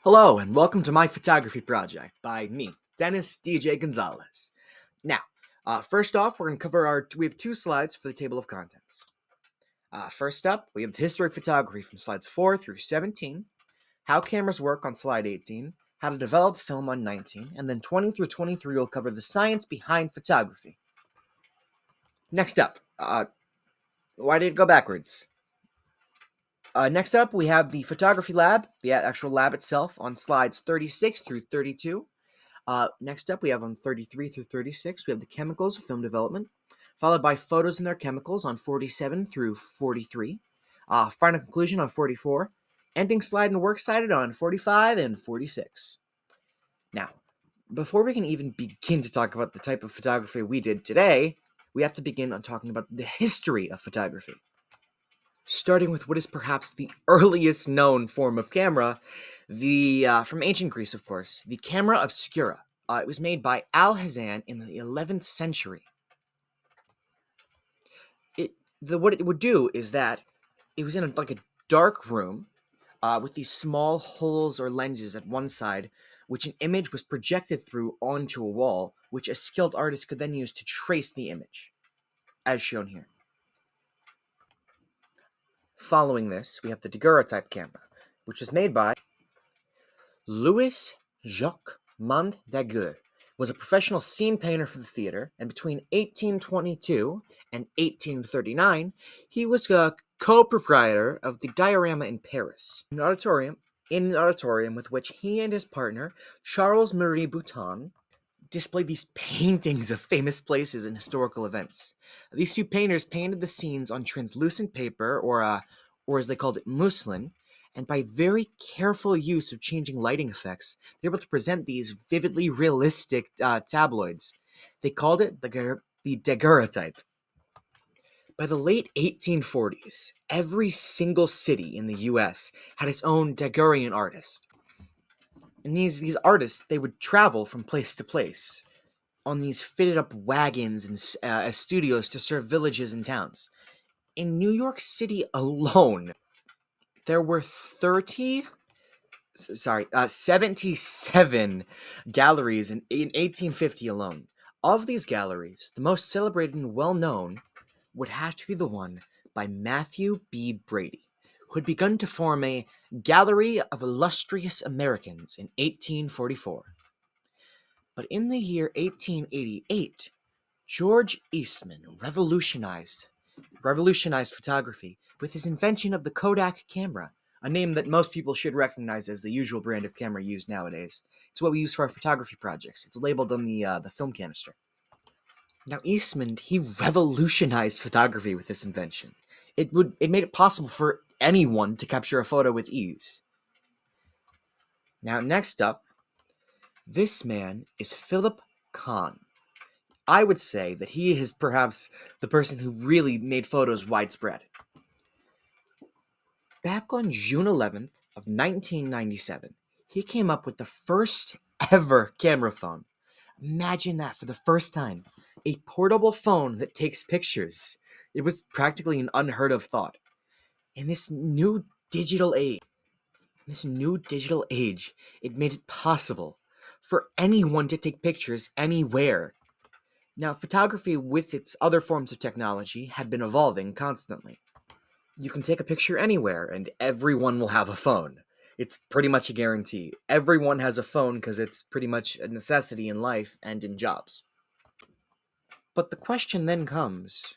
Hello, and welcome to my photography project by me, Dennis DJ Gonzalez. Now, first off, we're going to cover we have two slides for the table of contents. First up, we have the history of photography from slides 4 through 17, how cameras work on slide 18, how to develop film on 19, and then 20 through 23 will cover the science behind photography. Next up, why did it go backwards? Next up, we have the photography lab, the actual lab itself, on slides 36 through 32. Next up, we have on 33 through 36, we have the chemicals of film development, followed by photos and their chemicals on 47 through 43. Final conclusion on 44. Ending slide and works cited on 45 and 46. Now, before we can even begin to talk about the type of photography we did today, we have to begin on talking about the history of photography. Starting with what is perhaps the earliest known form of camera, from ancient Greece, of course, the camera obscura. It was made by Alhazen in the 11th century. What it would do is that it was in a dark room with these small holes or lenses at one side, which an image was projected through onto a wall, which a skilled artist could then use to trace the image, as shown here. Following this, we have the daguerreotype camera, which was made by Louis Jacques Mondaguer. Was a professional scene painter for the theater, and between 1822 and 1839, he was a co-proprietor of the Diorama in Paris, an auditorium with which he and his partner, Charles Marie Bouton, displayed these paintings of famous places and historical events. These two painters painted the scenes on translucent paper, or as they called it, muslin, and by very careful use of changing lighting effects, they were able to present these vividly realistic tabloids. They called it the daguerreotype. By the late 1840s, every single city in the U.S. had its own daguerrean artist. And these artists, they would travel from place to place on these fitted-up wagons and as studios to serve villages and towns. In New York City alone, there were 77 galleries in 1850 alone. Of these galleries, the most celebrated and well-known would have to be the one by Matthew B. Brady, who had begun to form a Gallery of Illustrious Americans in 1844. But in the year 1888, George Eastman revolutionized photography with his invention of the Kodak camera, a name that most people should recognize as the usual brand of camera used nowadays. It's what we use for our photography projects. It's labeled on the film canister. Now, Eastman, he revolutionized photography with this invention. It made it possible for anyone to capture a photo with ease. Now, next up, this man is Philip Kahn. I would say that he is perhaps the person who really made photos widespread. Back on June 11th of 1997, he came up with the first ever camera phone. Imagine that, for the first time. A portable phone that takes pictures. It was practically an unheard of thought. In this new digital age, it made it possible for anyone to take pictures anywhere. Now, photography with its other forms of technology had been evolving constantly. You can take a picture anywhere, and everyone will have a phone. It's pretty much a guarantee. Everyone has a phone because it's pretty much a necessity in life and in jobs. But the question then comes,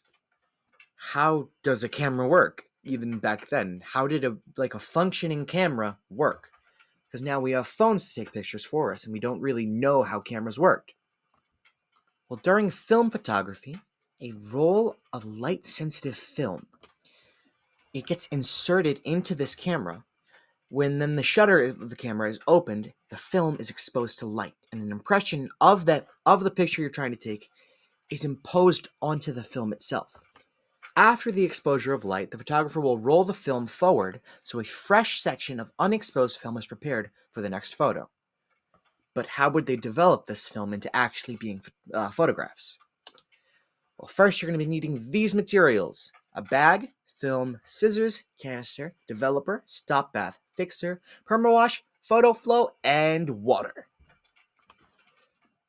how does a camera work? Even back then, how did a functioning camera work? Because now we have phones to take pictures for us, and we don't really know how cameras worked. Well, during film photography, a roll of light-sensitive film, it gets inserted into this camera. When then the shutter of the camera is opened, the film is exposed to light, and an impression of the picture you're trying to take is imposed onto the film itself. After the exposure of light, the photographer will roll the film forward so a fresh section of unexposed film is prepared for the next photo. But how would they develop this film into actually being photographs? Well, first you're going to be needing these materials: a bag, film, scissors, canister, developer, stop bath, fixer, permawash, photo flow, and water.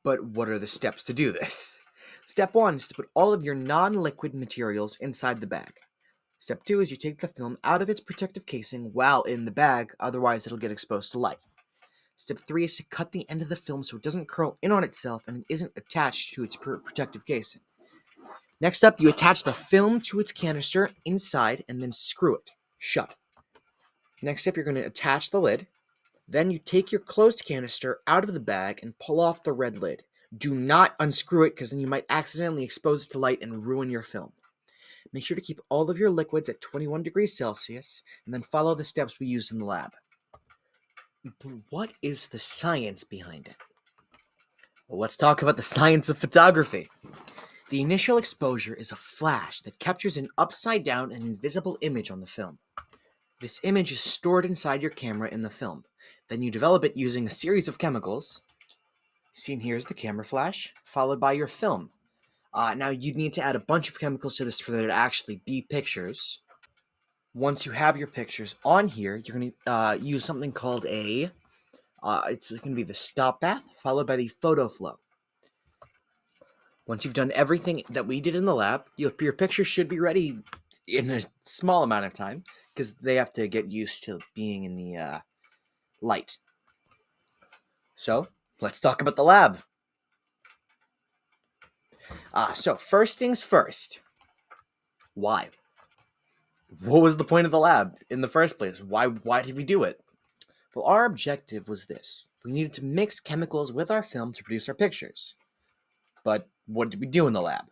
But what are the steps to do this? Step 1 is to put all of your non-liquid materials inside the bag. Step 2 is you take the film out of its protective casing while in the bag, otherwise it'll get exposed to light. Step 3 is to cut the end of the film so it doesn't curl in on itself and it isn't attached to its protective casing. Next up, you attach the film to its canister inside and then screw it shut. Next step, you're going to attach the lid. Then you take your closed canister out of the bag and pull off the red lid. Do not unscrew it because then you might accidentally expose it to light and ruin your film. Make sure to keep all of your liquids at 21 degrees Celsius and then follow the steps we used in the lab. But what is the science behind it? Well, let's talk about the science of photography. The initial exposure is a flash that captures an upside-down and invisible image on the film. This image is stored inside your camera in the film. Then you develop it using a series of chemicals. Seen here is the camera flash, followed by your film. Now you'd need to add a bunch of chemicals to this for there to actually be pictures. Once you have your pictures on here, you're going to use something called it's going to be the stop bath, followed by the photo flow. Once you've done everything that we did in the lab, your picture should be ready in a small amount of time because they have to get used to being in the light. So, let's talk about the lab. So first things first. Why? What was the point of the lab in the first place? Why did we do it? Well, our objective was this. We needed to mix chemicals with our film to produce our pictures. But what did we do in the lab?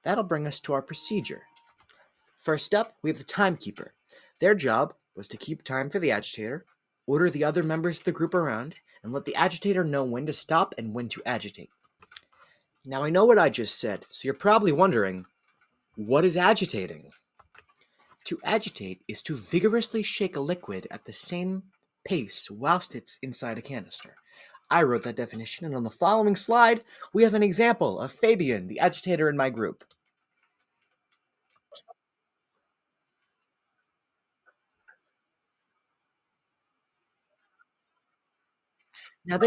That'll bring us to our procedure. First up, we have the timekeeper. Their job was to keep time for the agitator, order the other members of the group around, and let the agitator know when to stop and when to agitate. Now I know what I just said, so you're probably wondering, what is agitating? To agitate is to vigorously shake a liquid at the same pace whilst it's inside a canister. I wrote that definition, and on the following slide, we have an example of Fabian, the agitator in my group. Now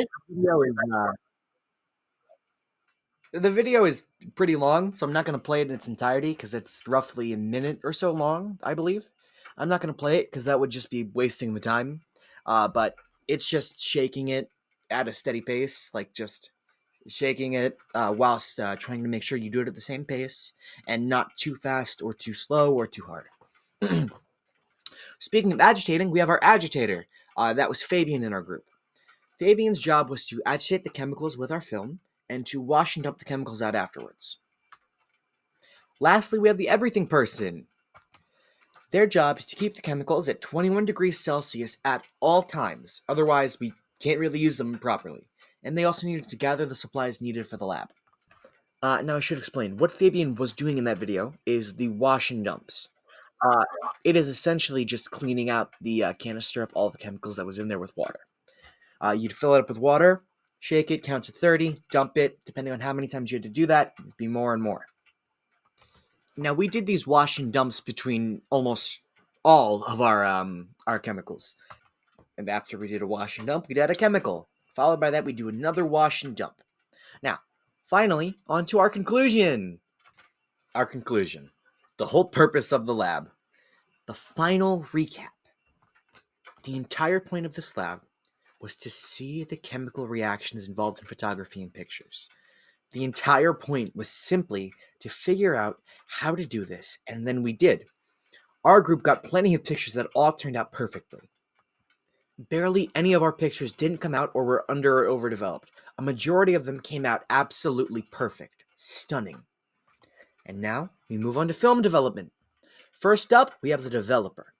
the video is pretty long, so I'm not going to play it in its entirety because it's roughly a minute or so long, I believe. I'm not going to play it because that would just be wasting the time. But it's just shaking it at a steady pace, like just shaking it whilst trying to make sure you do it at the same pace and not too fast or too slow or too hard. Speaking of agitating, we have our agitator. That was Fabian in our group. Fabian's job was to agitate the chemicals with our film and to wash and dump the chemicals out afterwards. Lastly, we have the everything person. Their job is to keep the chemicals at 21 degrees Celsius at all times, otherwise we can't really use them properly. And they also needed to gather the supplies needed for the lab. Now I should explain, what Fabian was doing in that video is the wash and dumps. Uh, it is essentially just cleaning out the canister of all the chemicals that was in there with water. You'd fill it up with water, shake it, count to 30, dump it. Depending on how many times you had to do that, it'd be more and more. Now, we did these wash and dumps between almost all of our chemicals. And after we did a wash and dump, we'd add a chemical. Followed by that, we'd do another wash and dump. Now, finally, on to our conclusion. Our conclusion. The whole purpose of the lab. The final recap. The entire point of this lab was to see the chemical reactions involved in photography and pictures. The entire point was simply to figure out how to do this, and then we did. Our group got plenty of pictures that all turned out perfectly. Barely any of our pictures didn't come out or were under or overdeveloped. A majority of them came out absolutely perfect. Stunning. And now, we move on to film development. First up, we have the developer.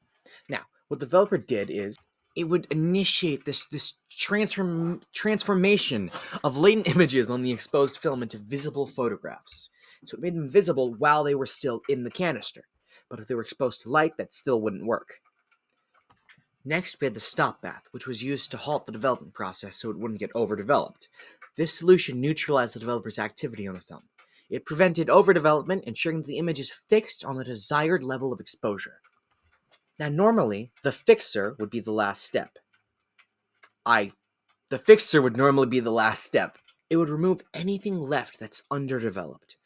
Now, what the developer did is it would initiate this transformation of latent images on the exposed film into visible photographs. So it made them visible while they were still in the canister. But if they were exposed to light, that still wouldn't work. Next, we had the stop bath, which was used to halt the development process so it wouldn't get overdeveloped. This solution neutralized the developer's activity on the film. It prevented overdevelopment, ensuring that the image is fixed on the desired level of exposure. Now, normally, the fixer would be the last step. The fixer would normally be the last step. It would remove anything left that's underdeveloped.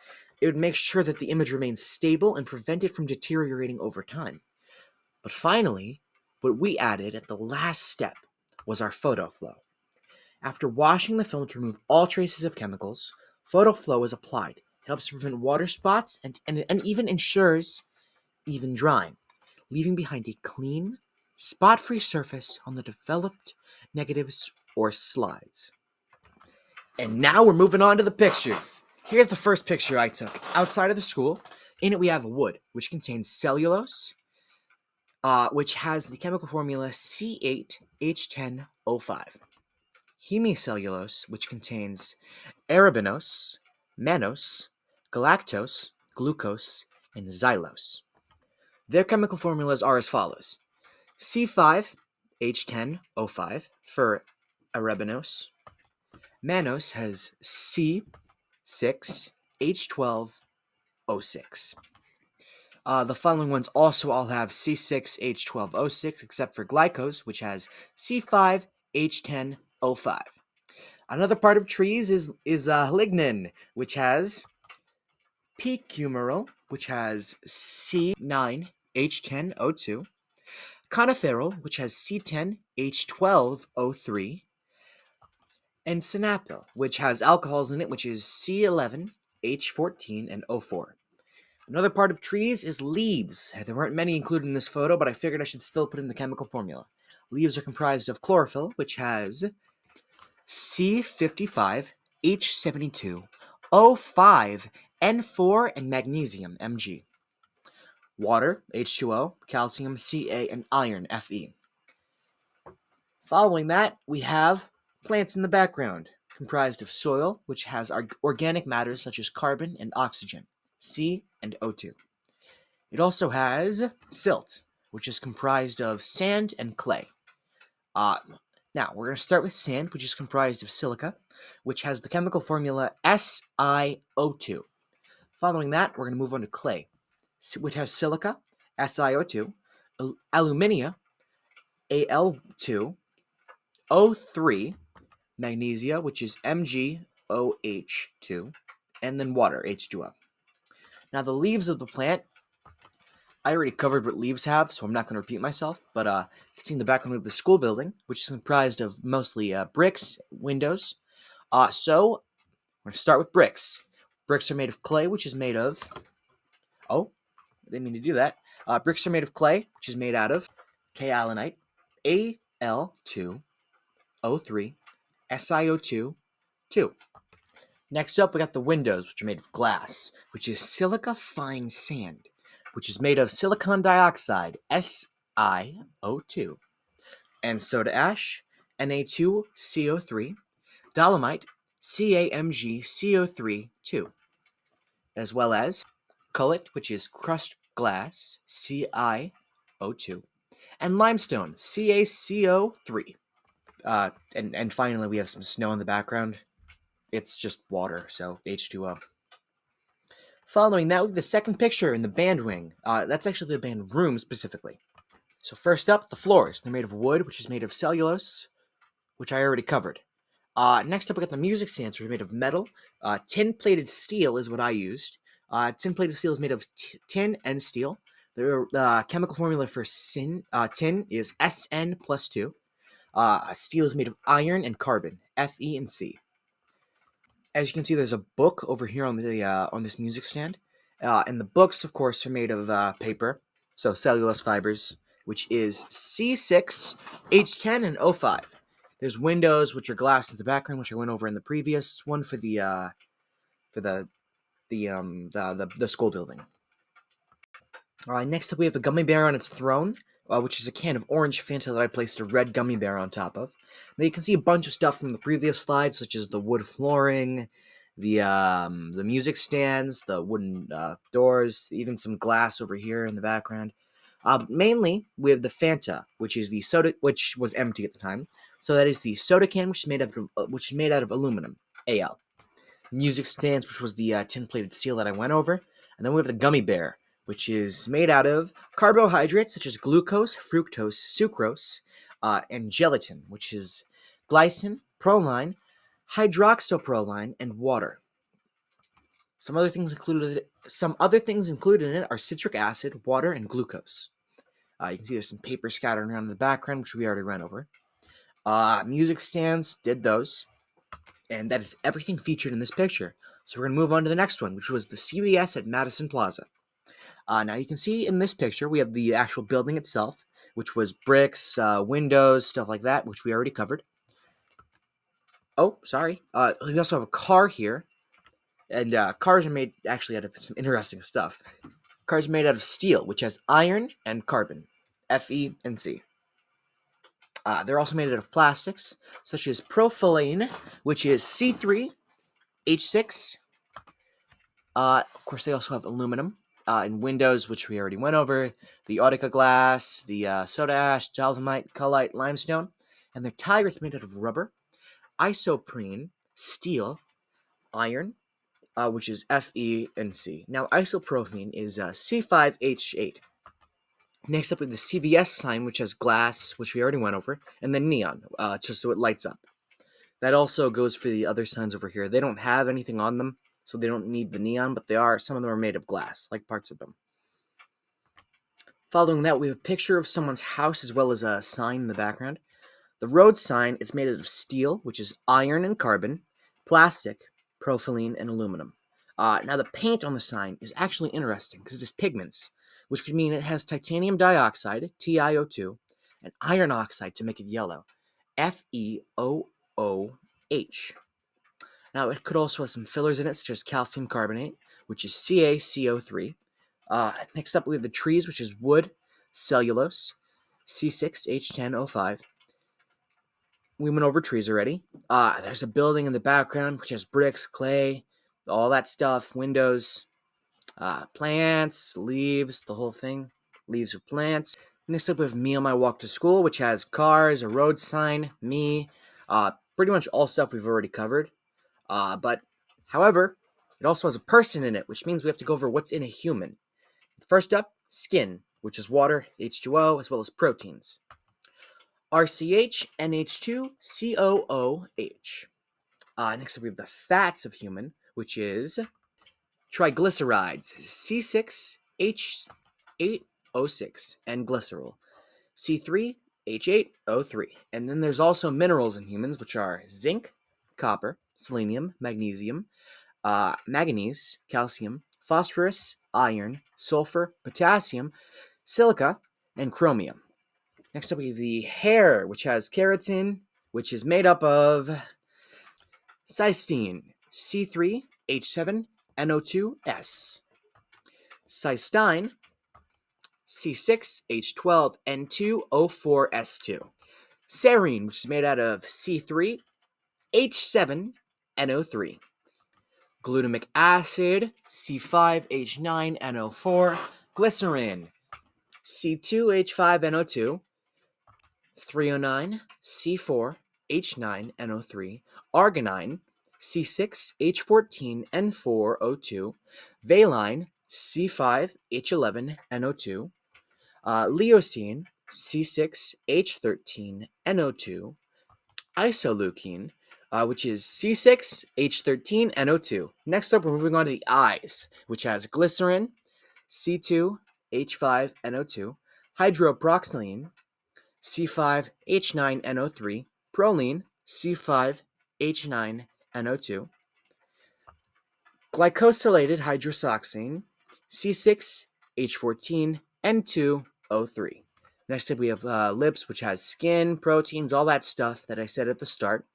It would make sure that the image remains stable and prevent it from deteriorating over time. But finally, what we added at the last step was our photo flow. After washing the film to remove all traces of chemicals, photo flow is applied. It helps to prevent water spots and even ensures even drying, leaving behind a clean, spot-free surface on the developed negatives or slides. And now we're moving on to the pictures. Here's the first picture I took. It's outside of the school. In it we have wood, which contains cellulose, which has the chemical formula C8H10O5. Hemicellulose, which contains arabinose, mannose, galactose, glucose, and xylose. Their chemical formulas are as follows: C5H10O5 for arabinose. Mannose has C6H12O6. The following ones also all have C6H12O6, except for glycose, which has C5H10O5. Another part of trees is lignin, which has p-coumaryl, which has C9H10O2, coniferol, which has C10H12O3, and synapyl, which has alcohols in it, which is C11H14 and O4. Another part of trees is leaves. There weren't many included in this photo, but I figured I should still put in the chemical formula. Leaves are comprised of chlorophyll, which has C55H72O5, N4, and magnesium, Mg. Water, H2O, calcium, Ca, and iron, Fe. Following that, we have plants in the background, comprised of soil, which has organic matter such as carbon and oxygen, C and O2. It also has silt, which is comprised of sand and clay. Now, we're going to start with sand, which is comprised of silica, which has the chemical formula SiO2. Following that, we're going to move on to clay, which has silica, SiO2, alumina, Al2, O3, magnesia, which is MgOH2, and then water, H2O. Now, the leaves of the plant, I already covered what leaves have, so I'm not going to repeat myself, but you can see in the background of the school building, which is comprised of mostly bricks, windows. So, we're going to start with bricks. Bricks are made of clay, which is made of... Oh, I didn't mean to do that. Bricks are made of clay, which is made out of kaolinite, Al2O3, SiO2, 2. Next up, we got the windows, which are made of glass, which is silica fine sand, which is made of silicon dioxide, SiO2, and soda ash, Na2CO3, dolomite, CaMgCO3, 2, as well as cullet, which is crushed glass, CiO2, and limestone, CaCO3. And finally, we have some snow in the background. It's just water, so H2O. Following that, we have the second picture in the band wing. That's actually the band room specifically. So first up, the floors. They're made of wood, which is made of cellulose, which I already covered. Next up, we got the music stands, which are made of metal. Tin-plated steel is what I used. Tin-plated steel is made of tin and steel. The chemical formula for tin is Sn plus 2. Steel is made of iron and carbon, Fe and C. As you can see, there's a book over here on this music stand, and the books, of course, are made of paper, so cellulose fibers, which is C6H10 and O5. There's windows, which are glass in the background, which I went over in the previous one for the school building. Next up, we have a gummy bear on its throne, which is a can of orange Fanta that I placed a red gummy bear on top of. Now you can see a bunch of stuff from the previous slides, such as the wood flooring, the music stands, the wooden doors, even some glass over here in the background. Mainly, we have the Fanta, which is the soda, which was empty at the time. So that is the soda can, which is made out of aluminum, Al. Music stands, which was the tin-plated steel that I went over, and then we have the gummy bear, which is made out of carbohydrates such as glucose, fructose, sucrose, and gelatin, which is glycine, proline, hydroxyproline, and water. Some other things included in it are citric acid, water, and glucose. You can see there's some paper scattered around in the background, which we already ran over. Music stands, did those. And that is everything featured in this picture. So we're going to move on to the next one, which was the CVS at Madison Plaza. Now you can see in this picture, we have the actual building itself, which was bricks, windows, stuff like that, which we already covered. Oh, sorry. We also have a car here. And cars are made actually out of some interesting stuff. Cars are made out of steel, which has iron and carbon, Fe and C. They're also made out of plastics, such as propylene, which is C3H6. Of course, they also have aluminum in windows, which we already went over, the Autica glass, the soda ash, dolomite, colite, limestone, and their tires made out of rubber, isoprene, steel, iron, which is Fe and C. Now, isopropene is C5H8. Next up, we have the CVS sign, which has glass, which we already went over, and then neon, just so it lights up. That also goes for the other signs over here. They don't have anything on them, so they don't need the neon, but some of them are made of glass, like parts of them. Following that, we have a picture of someone's house as well as a sign in the background. The road sign, it's made out of steel, which is iron and carbon, plastic, propylene, and aluminum. Now, the paint on the sign is actually interesting because it has pigments, which could mean it has titanium dioxide, TiO2, and iron oxide to make it yellow, FeOOH. Now, it could also have some fillers in it, such as calcium carbonate, which is CaCO3. Next up, we have the trees, which is wood, cellulose, C6H10O5. We went over trees already. There's a building in the background, which has bricks, clay, all that stuff, windows, plants, leaves, the whole thing. Leaves are plants. Next up, we have me on my walk to school, which has cars, a road sign, me, pretty much all stuff we've already covered. But, however, it also has a person in it, which means we have to go over what's in a human. First up, skin, which is water, H2O, as well as proteins. RCH, NH2, COOH. Next up, we have the fats of human, which is triglycerides, C6H8O6, and glycerol, C3H8O3. And then there's also minerals in humans, which are zinc, copper, selenium, magnesium, manganese, calcium, phosphorus, iron, sulfur, potassium, silica, and chromium. Next up, we have the hair, which has keratin, which is made up of cysteine, C3H7NO2S, cystine, C6H12N2O4S2, serine, which is made out of C3H7NO3, glutamic acid, C5H9NO4, glycerin, C2H5NO2, 309, C4H9NO3, arginine, C6H14N4O2, valine, C5H11NO2, leucine, C6H13NO2, isoleucine, which is C6H13NO2. Next up, we're moving on to the eyes, which has glycerin, C2H5NO2, hydroproxylene, C5H9NO3, proline, C5H9NO2, glycosylated hydroxyzine, C6H14N2O3. Next up, we have lips, which has skin, proteins, all that stuff that I said at the start.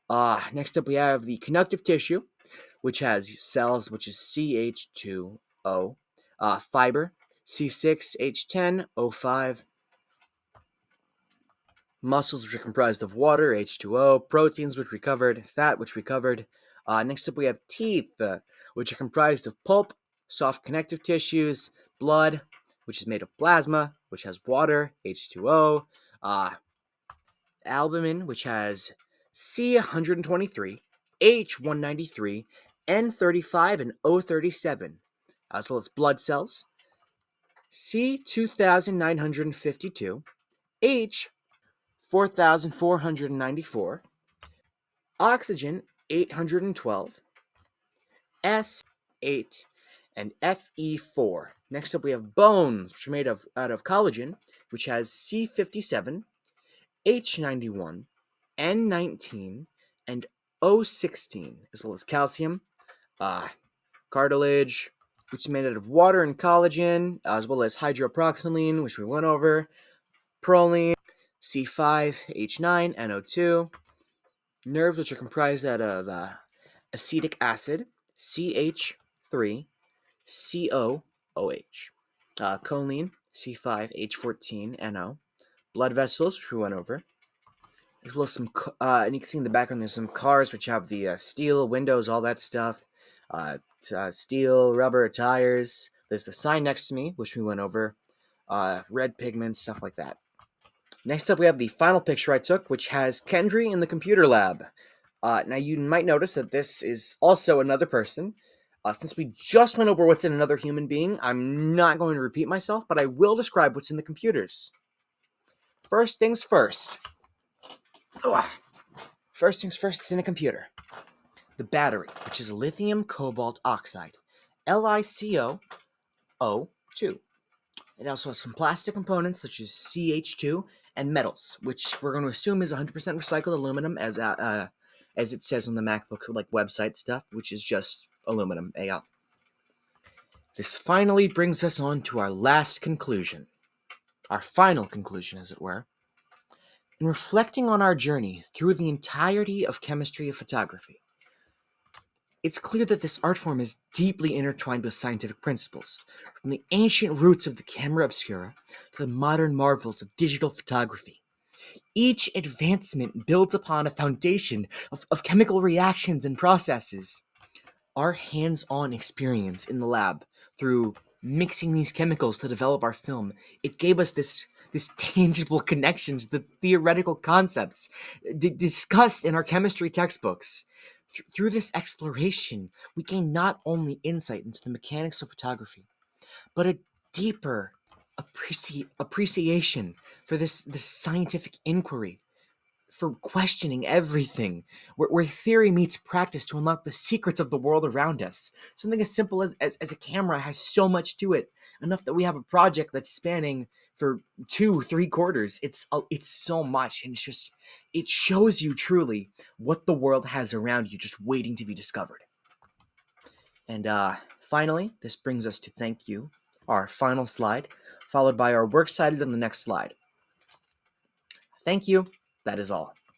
Next up, we have the connective tissue, which has cells, which is CH2O, fiber, C6H10O5, muscles, which are comprised of water, H2O, proteins, which we covered, fat, which we covered. Next up, we have teeth, which are comprised of pulp, soft connective tissues, blood, which is made of plasma, which has water, H2O, albumin, which has C123, H193, N35, and O37, as well as blood cells, C2952, 4,494, oxygen 812, S8, and Fe4. Next up, we have bones, which are made out of collagen, which has C57, H91, N19, and O16, as well as calcium, cartilage, which is made out of water and collagen, as well as hydroproxylene, which we went over, proline, C5, H9, NO2, nerves, which are comprised out of acetic acid, CH3, COOH, choline, C5H14NO, blood vessels, which we went over, as well as some, and you can see in the background there's some cars which have the steel windows, all that stuff, steel, rubber, tires. There's the sign next to me, which we went over, red pigments, stuff like that. Next up, we have the final picture I took, which has Kendry in the computer lab. Now, you might notice that this is also another person. Since we just went over what's in another human being, I'm not going to repeat myself, but I will describe what's in the computers. First things first. First things first, it's in a computer. The battery, which is lithium cobalt oxide, LiCoO2. It also has some plastic components such as CH2 and metals, which we're going to assume is 100% recycled aluminum, as it says on the MacBook website stuff, which is just aluminum, AL. This finally brings us on to our last conclusion, our final conclusion, as it were. In reflecting on our journey through the entirety of chemistry of photography, it's clear that this art form is deeply intertwined with scientific principles, from the ancient roots of the camera obscura to the modern marvels of digital photography. Each advancement builds upon a foundation of chemical reactions and processes. Our hands-on experience in the lab through mixing these chemicals to develop our film, it gave us this tangible connection to the theoretical concepts discussed in our chemistry textbooks. Through this exploration, we gain not only insight into the mechanics of photography, but a deeper appreciation for this scientific inquiry, for questioning everything, where theory meets practice to unlock the secrets of the world around us. Something as simple as a camera has so much to it, enough that we have a project that's spanning for 2-3 quarters. It's so much, and it shows you truly what the world has around you, just waiting to be discovered. And finally, this brings us to thank you, our final slide, followed by our works cited on the next slide. Thank you. That is all.